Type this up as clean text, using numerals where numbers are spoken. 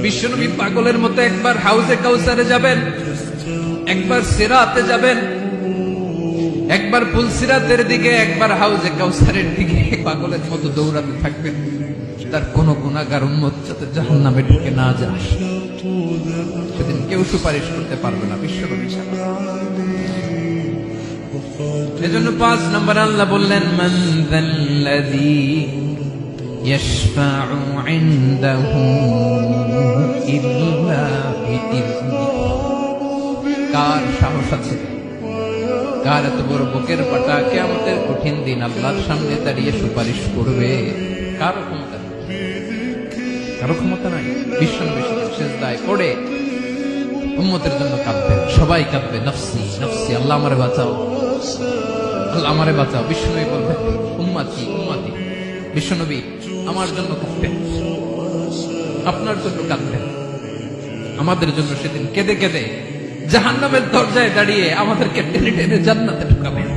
বিশ্বনবী পাগলের মতো একবার হাউজে কাউসারে যাবেন, একবার সিরাতে যাবেন, একবার পুলসিরাতের দিকে, একবার হাউজে কাউসারের দিকে পাগলের মতো দৌড়াতে থাকবেন। তার কোন গুনাহগার উম্মত যাতে জাহান্নামে ঢুকে না যায়, সেদিন কেউ সুপারিশ করতে পারবে না বিশ্বনবী ছাড়া। এজন্য 5 নম্বর আল্লাহ বললেন, মান যাল্লাযী ইয়াশফাউ ইনদাহু ইল্লা বিইযনিহি। কার সাহস আছে, কার এত বড় বুকের পাটা কিয়ামতের কঠিন দিন আল্লাহর সামনে দাঁড়িয়ে সুপারিশ করবে? কারো ক্ষমতা নেই, কারো ক্ষমতা নাই। বিশ্বনবী সিজদায় পড়ে উম্মতের জন্য কাঁদবেন, সবাই কাঁদবে, নফসি নফসি, আল্লাহ আমারে বাঁচাও, আল্লাহ আমারে বাঁচাও। বিশ্বনবী বলবেন, উম্মতি উম্মতি। বিশ্বনবী আমার জন্য কাঁদবেন, আপনার জন্য কাঁদবেন, আমাদের জন্য সেদিন কেঁদে কেঁদে জাহান্নামের দরজায় দাঁড়িয়ে আমাদেরকে টেনে টেনে জান্নাতে ঢুকাবেন।